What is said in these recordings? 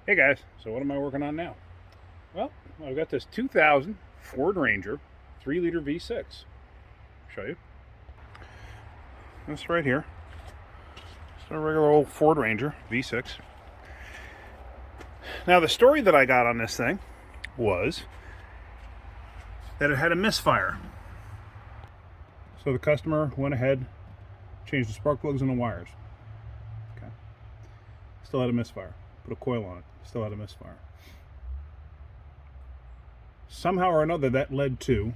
Hey guys, so what am I working on now? Well, I've got this 2000 Ford Ranger 3-liter V6. Show you. This right here. It's a regular old Ford Ranger V6. Now the story that I got on this thing was that it had a misfire. So the customer went ahead, changed the spark plugs and the wires. Okay. Still had a misfire. Put a coil on it. Still had a misfire. Somehow or another that led to,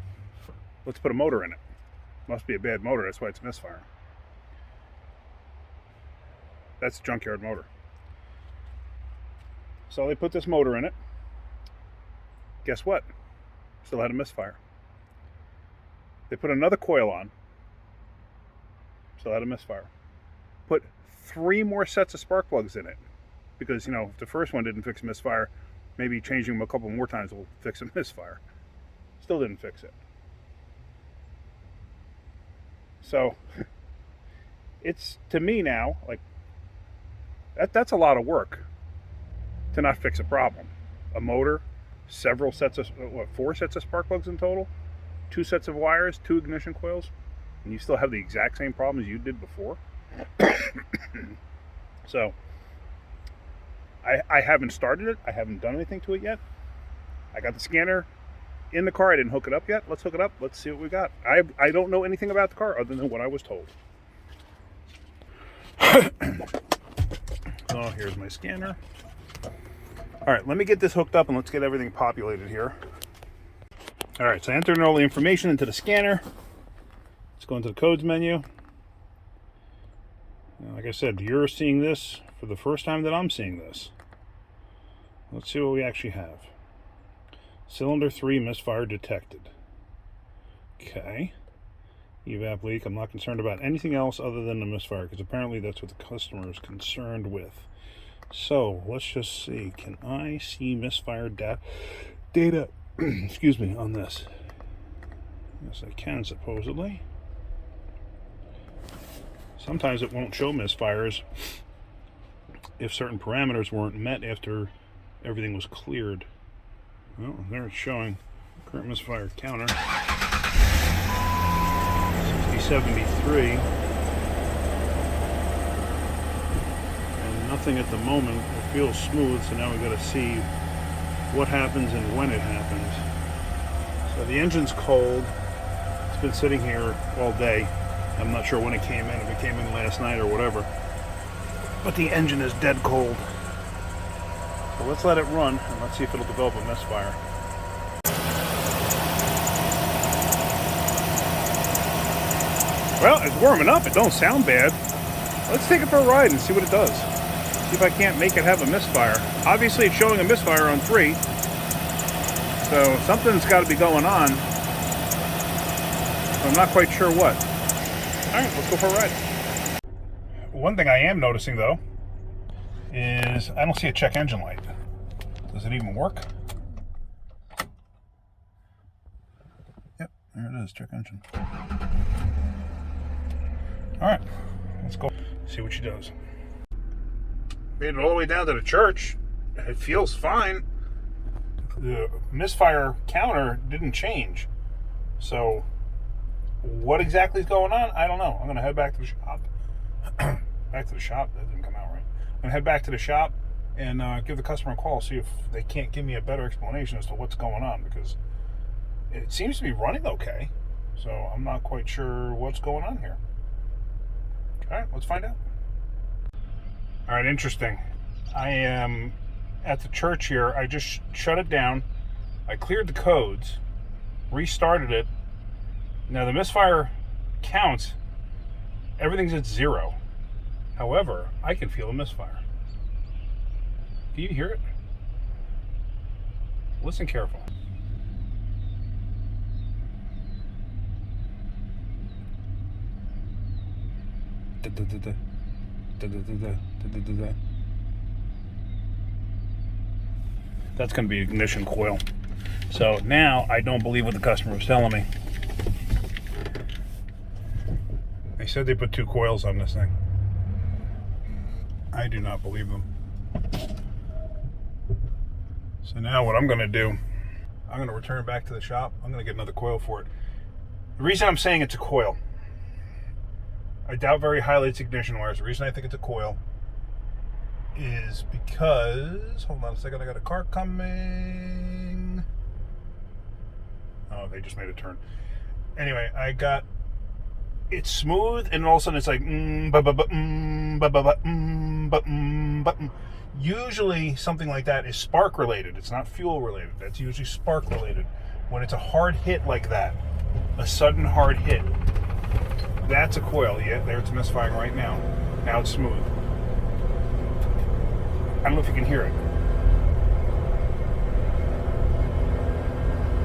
let's put a motor in it. Must be a bad motor, that's why it's misfiring. That's a junkyard motor. So they put this motor in it. Guess what? Still had a misfire. They put another coil on. Still had a misfire. Put 3 more sets of spark plugs in it. Because, you know, if the first one didn't fix a misfire, maybe changing them a couple more times will fix a misfire. Still didn't fix it. So, it's, to me now, like, that's a lot of work to not fix a problem. A motor, several sets of, 4 sets of spark plugs in total, 2 sets of wires, 2 ignition coils, and you still have the exact same problems you did before. So, I haven't started it. I haven't done anything to it yet. I got the scanner in the car. I didn't hook it up yet. Let's hook it up. Let's see what we got. I don't know anything about the car other than what I was told. So here's my scanner. All right, let me get this hooked up and let's get everything populated here. All right, so I entered all the information into the scanner. Let's go into the codes menu. Like I said, you're seeing this for the first time that I'm seeing this. Let's see what we actually have. Cylinder 3 misfire detected. Okay. Evap leak. I'm not concerned about anything else other than the misfire, because apparently that's what the customer is concerned with. So let's just see. Can I see misfire data excuse me, on this? Yes, I can, supposedly. Sometimes it won't show misfires if certain parameters weren't met after everything was cleared. Well, there it's showing current misfire counter 6073, and nothing at the moment. It feels smooth, so now we got to see what happens and when it happens. So the engine's cold. It's been sitting here all day. I'm not sure when it came in, if it came in last night or whatever. But the engine is dead cold. So let's let it run and let's see if it'll develop a misfire. Well, it's warming up. It don't sound bad. Let's take it for a ride and see what it does. See if I can't make it have a misfire. Obviously, it's showing a misfire on 3. So something's got to be going on. I'm not quite sure what. All right, let's go for a ride. One thing I am noticing, though, is I don't see a check engine light. Does it even work? Yep, there it is, check engine. All right, let's go see what she does. Made it all the way down to the church. It feels fine. The misfire counter didn't change. So what exactly is going on? I don't know. I'm going to head back to the shop. Back to the shop? That didn't come out right. I'm going to head back to the shop and give the customer a call, see if they can't give me a better explanation as to what's going on, because it seems to be running okay. So I'm not quite sure what's going on here. All right, let's find out. All right, interesting. I am at the church here. I just shut it down. I cleared the codes, restarted it. Now the misfire counts, everything's at 0. However, I can feel a misfire. Can you hear it? Listen careful. That's going to be ignition coil. So now I don't believe what the customer was telling me. They said they put 2 coils on this thing. I do not believe them. So now what I'm going to do, I'm going to return it back to the shop. I'm going to get another coil for it. The reason I'm saying it's a coil, I doubt very highly it's ignition wires. The reason I think it's a coil is because, hold on a second, I got a car coming. Oh, they just made a turn. Anyway, it's smooth, and all of a sudden it's like, usually something like that is spark related. It's not fuel related. That's usually spark related. When it's a hard hit like that, a sudden hard hit, that's a coil. Yeah, there it's misfiring right now. Now it's smooth. I don't know if you can hear it.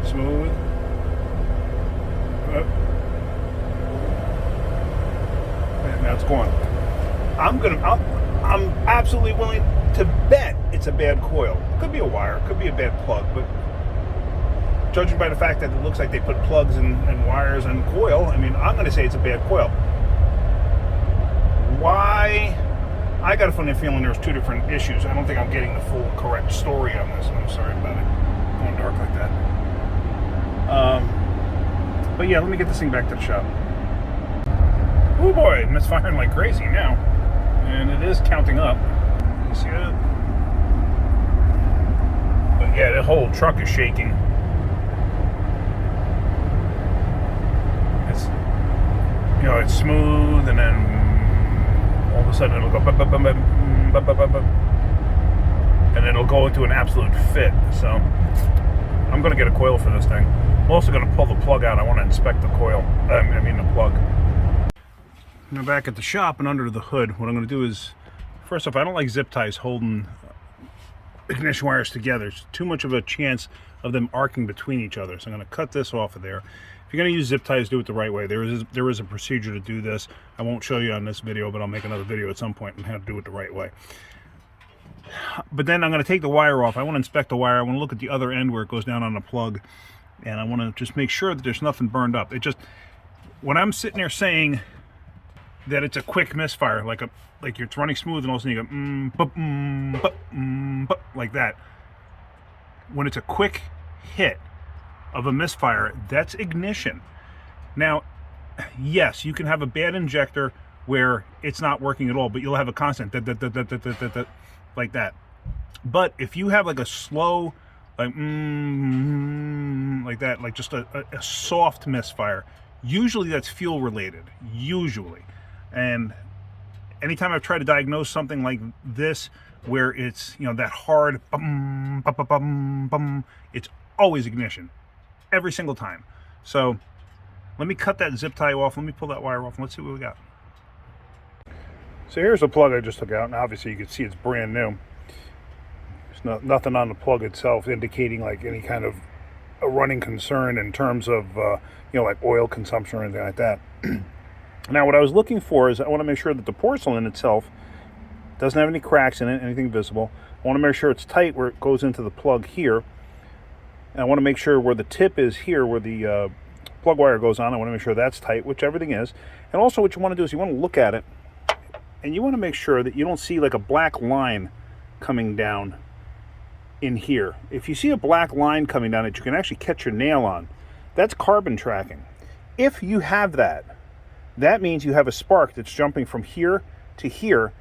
Smooth. And now it's going. I'm absolutely willing to bet it's a bad coil. It could be a wire, it could be a bad plug, but judging by the fact that it looks like they put plugs and wires and coil, I mean, I'm going to say it's a bad coil. Why? I got a funny feeling there's two different issues. I don't think I'm getting the full correct story on this. I'm sorry about it going dark like that. But yeah, let me get this thing back to the shop. Oh boy, misfiring like crazy now. And it is counting up. You see that? But yeah, the whole truck is shaking. It's, you know, it's smooth, and then all of a sudden it'll go and it'll go into an absolute fit. So I'm going to get a coil for this thing. I'm also going to pull the plug out. I want to inspect the coil. The plug. Now back at the shop and under the hood, what I'm going to do is, first off, I don't like zip ties holding ignition wires together. It's too much of a chance of them arcing between each other. So I'm going to cut this off of there. If you're going to use zip ties, do it the right way. There is a procedure to do this. I won't show you on this video, but I'll make another video at some point on how to do it the right way. But then I'm going to take the wire off. I want to inspect the wire. I want to look at the other end where it goes down on the plug, and I want to just make sure that there's nothing burned up. When I'm sitting there saying that it's a quick misfire, like it's running smooth, and all of a sudden you go like that. When it's a quick hit of a misfire, that's ignition. Now, yes, you can have a bad injector where it's not working at all, but you'll have a constant like that. But if you have like a slow, like that, like just a soft misfire, usually that's fuel related. Usually. And anytime I've tried to diagnose something like this, where it's, you know, that hard it's always ignition, every single time. So let me cut that zip tie off. Let me pull that wire off, and let's see what we got. So here's the plug I just took out, and obviously you can see it's brand new. There's nothing on the plug itself indicating like any kind of a running concern in terms of like oil consumption or anything like that. Now, what I was looking for is I want to make sure that the porcelain itself doesn't have any cracks in it, anything visible. I want to make sure it's tight where it goes into the plug here. And I want to make sure where the tip is here, where the plug wire goes on. I want to make sure that's tight, which everything is. And also what you want to do is you want to look at it, and you want to make sure that you don't see like a black line coming down in here. If you see a black line coming down that you can actually catch your nail on, that's carbon tracking. If you have that, that means you have a spark that's jumping from here to here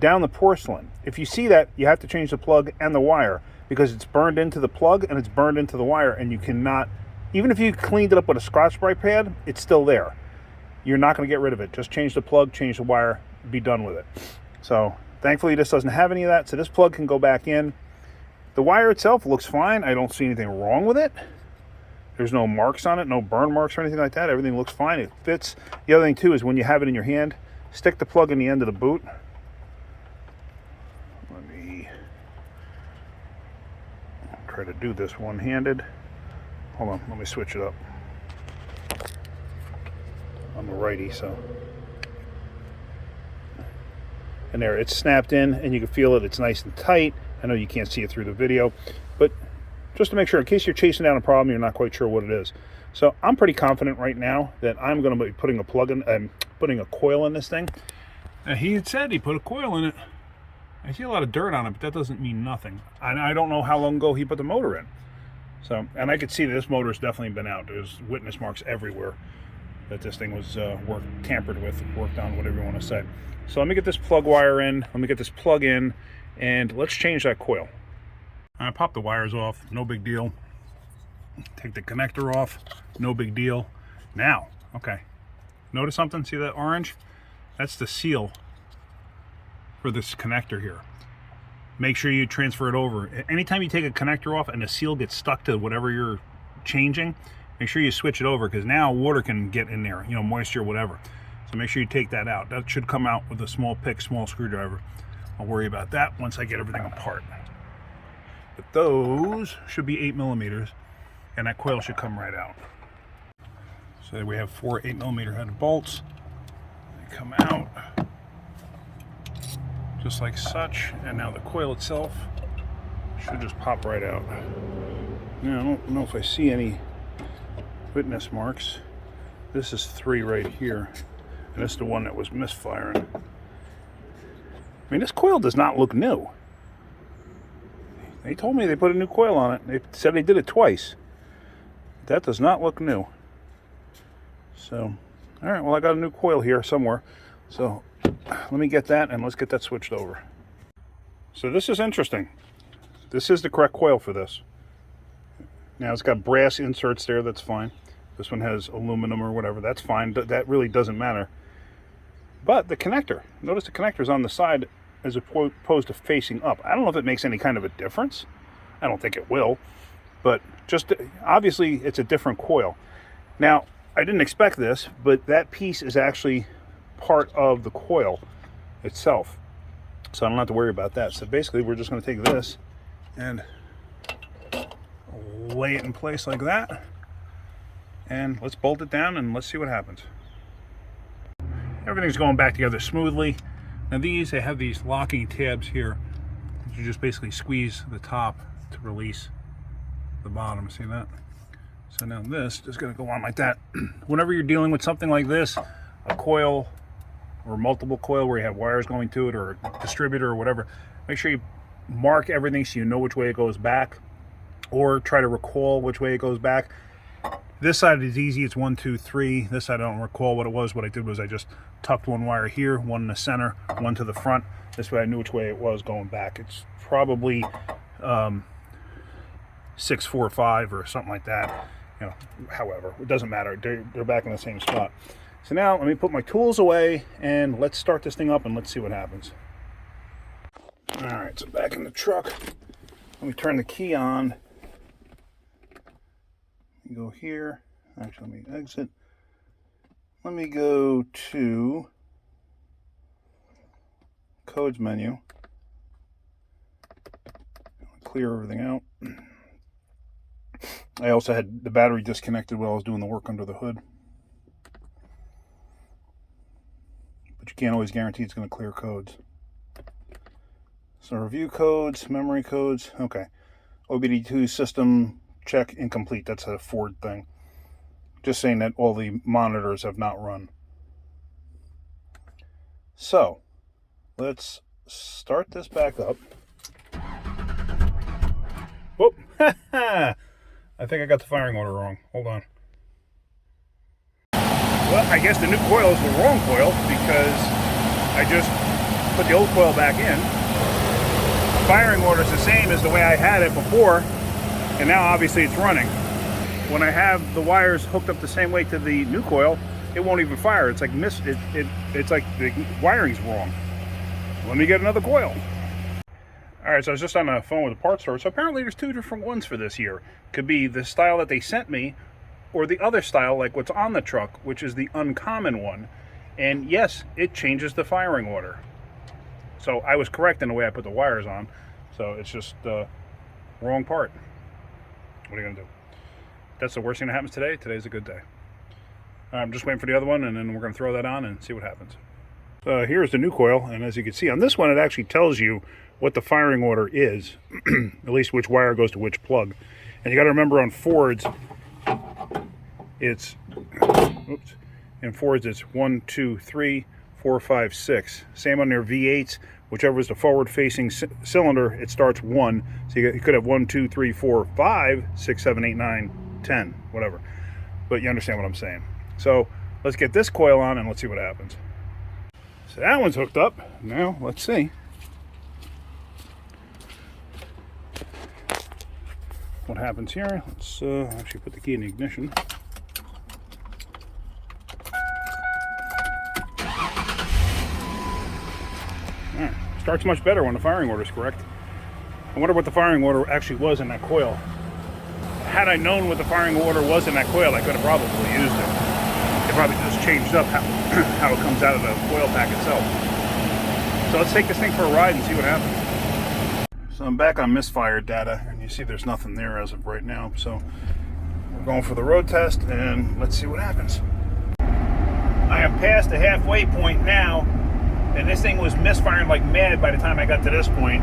down the porcelain. If you see that, you have to change the plug and the wire, because it's burned into the plug and it's burned into the wire, and you cannot, even if you cleaned it up with a Scotch-Brite pad, it's still there. You're not going to get rid of it. Just change the plug, change the wire, be done with it. So thankfully this doesn't have any of that, so this plug can go back in. The wire itself looks fine. I don't see anything wrong with it. There's no marks on it, no burn marks or anything like that. Everything looks fine. It fits. The other thing too is when you have it in your hand, stick the plug in the end of the boot. Let me try to do this one-handed. Hold on, let me switch it up. I'm the righty, so. And there, it's snapped in, and you can feel it. It's nice and tight. I know you can't see it through the video, but just to make sure, in case you're chasing down a problem, you're not quite sure what it is. So I'm pretty confident right now that I'm going to be putting a plug in, putting a coil in this thing. Now, he had said he put a coil in it, I see a lot of dirt on it, but that doesn't mean nothing. And I don't know how long ago he put the motor in. So, and I could see this motor's definitely been out. There's witness marks everywhere that this thing was tampered with, worked on, whatever you want to say. So let me get this plug wire in, let me get this plug in, and let's change that coil. I pop the wires off, no big deal. Take the connector off, no big deal. Now, okay, notice something? See that orange? That's the seal for this connector here. Make sure you transfer it over. Anytime you take a connector off and the seal gets stuck to whatever you're changing, make sure you switch it over, because now water can get in there, you know, moisture, whatever. So make sure you take that out. That should come out with a small pick, small screwdriver. I'll worry about that once I get everything apart. But those should be 8mm, and that coil should come right out. So we have 4 8mm headed bolts. They come out just like such, and now the coil itself should just pop right out. Now, I don't know if I see any witness marks. This is 3 right here, and this is the one that was misfiring. I mean, this coil does not look new. They told me they put a new coil on it. They said they did it twice. That does not look new. So, all right, well, I got a new coil here somewhere. So let me get that, and let's get that switched over. So this is interesting. This is the correct coil for this. Now it's got brass inserts there, that's fine. This one has aluminum or whatever, that's fine. That really doesn't matter. But the connector, notice the connector's on the side as opposed to facing up. I don't know if it makes any kind of a difference. I don't think it will. But just obviously it's a different coil. Now, I didn't expect this, but that piece is actually part of the coil itself. So I don't have to worry about that. So basically we're just going to take this and lay it in place like that. And let's bolt it down and let's see what happens. Everything's going back together smoothly. Now these, they have these locking tabs here. You just basically squeeze the top to release the bottom. See that? So now this is going to go on like that. Whenever you're dealing with something like this, a coil or multiple coil where you have wires going to it, or a distributor or whatever, make sure you mark everything so you know which way it goes back, or try to recall which way it goes back. This side is easy, it's 1, 2, 3. This side I don't recall what it was. What I did was I just tucked one wire here, one in the center, one to the front. This way I knew which way it was going back. It's probably 6, 4, 5 or something like that. You know, however, it doesn't matter. They're back in the same spot. So now let me put my tools away and let's start this thing up and let's see what happens. All right, so back in the truck. Let me turn the key on. Go here. Actually, let me exit. Let me go to codes menu. Clear everything out. I also had the battery disconnected while I was doing the work under the hood. But you can't always guarantee it's going to clear codes. So review codes, memory codes. Okay. OBD2 system check incomplete. That's a Ford thing. Just saying that all the monitors have not run. So let's start this back up. Whoop! I think I got the firing order wrong. Hold on. Well, I guess the new coil is the wrong coil because I just put the old coil back in. The firing order is the same as the way I had it before, and now obviously it's running. When I have the wires hooked up the same way to the new coil, it won't even fire. It's like it's like the wiring's wrong. Let me get another coil. All right, so I was just on the phone with the parts store. So apparently there's 2 different ones for this here. Could be the style that they sent me, or the other style, like what's on the truck, which is the uncommon one. And yes, it changes the firing order. So I was correct in the way I put the wires on. So it's just the wrong part. What are you gonna do? That's the worst thing that happens today. Today's a good day. I'm just waiting for the other one, and then we're gonna throw that on and see what happens. So here's the new coil, and as you can see on this one, it actually tells you what the firing order is, at least which wire goes to which plug. And you got to remember on Fords, it's, in Fords it's 1, 2, 3, 4, 5, 6. Same on their V8s. whichever is the forward-facing cylinder, it starts 1. So you could have 1, 2, 3, 4, 5, 6, 7, 8, 9, 10, whatever. But you understand what I'm saying. So let's get this coil on and let's see what happens. So that one's hooked up. Now let's see what happens here. Let's actually put the key in the ignition. All right. Starts much better when the firing order is correct. I wonder what the firing order actually was in that coil. Had I known what the firing order was in that coil, I could have probably used it. It probably just changed up how it comes out of the coil pack itself. So let's take this thing for a ride and see what happens. So I'm back on Misfire data, and you see there's nothing there as of right now. So we're going for the road test, and let's see what happens. I am past the halfway point now, and this thing was misfiring like mad by the time I got to this point.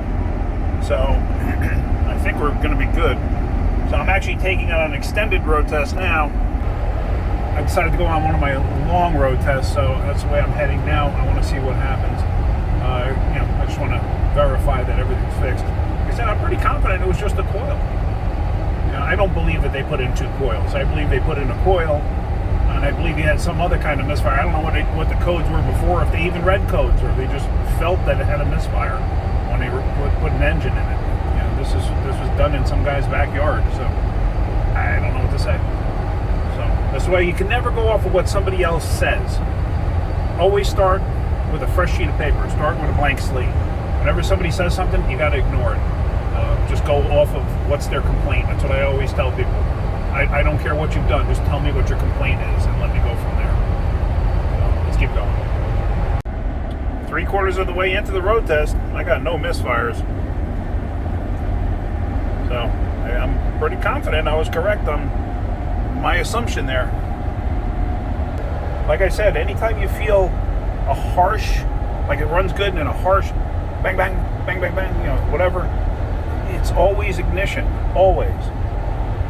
So I think we're going to be good. So I'm actually taking it on an extended road test now. I decided to go on one of my long road tests, so that's the way I'm heading now. I want to see what happens. I just want to verify that everything's fixed. Like I said, I'm pretty confident it was just a coil. I don't believe that they put in 2 coils. I believe they put in a coil, and I believe he had some other kind of misfire. I don't know what the codes were before, if they even read codes, or if they just felt that it had a misfire when they put an engine in it. This was done in some guy's backyard, so I don't know what to say. So that's why you can never go off of what somebody else says. Always start with a fresh sheet of paper. Start with a blank slate. Whenever somebody says something, you got to ignore it. Just go off of what's their complaint. That's what I always tell people. I don't care what you've done. Just tell me what your complaint is, and let me go from there. So let's keep going. 3/4 of the way into the road test, I got no misfires. So I'm pretty confident I was correct on my assumption there. Like I said, anytime you feel a harsh, like it runs good, and then a harsh bang, bang, bang, bang, bang, whatever, it's always ignition, always.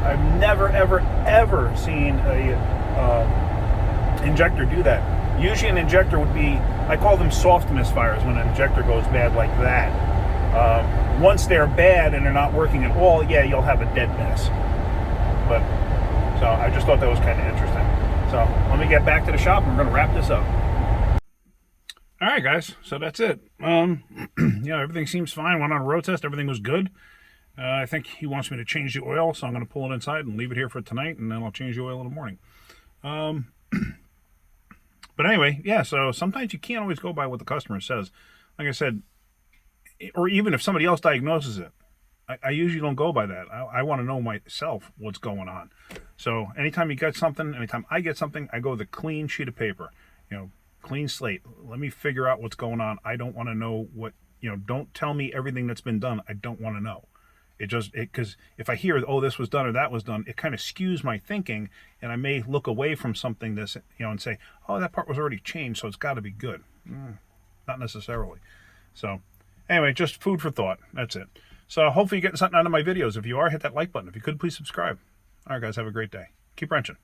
I've never, ever, ever seen a injector do that. Usually an injector would be, I call them soft misfires when an injector goes bad like that. Once they're bad and they're not working at all, yeah, you'll have a dead mess. But, so I just thought that was kind of interesting. So let me get back to the shop and we're going to wrap this up. All right, guys, so that's it. Everything seems fine. Went on a road test. Everything was good. I think he wants me to change the oil, so I'm going to pull it inside and leave it here for tonight, and then I'll change the oil in the morning. But anyway, yeah, so sometimes you can't always go by what the customer says. Like I said, or even if somebody else diagnoses it, I usually don't go by that. I want to know myself what's going on. So anytime you get something, anytime I get something, I go with a clean sheet of paper, clean slate. Let me figure out what's going on. I don't want to know what, don't tell me everything that's been done. I don't want to know. Because if I hear, oh, this was done or that was done, it kind of skews my thinking, and I may look away from something this, and say, oh, that part was already changed, so it's got to be good. Not necessarily. So anyway, just food for thought. That's it. So hopefully you're getting something out of my videos. If you are, hit that like button. If you could, please subscribe. All right, guys, have a great day. Keep wrenching.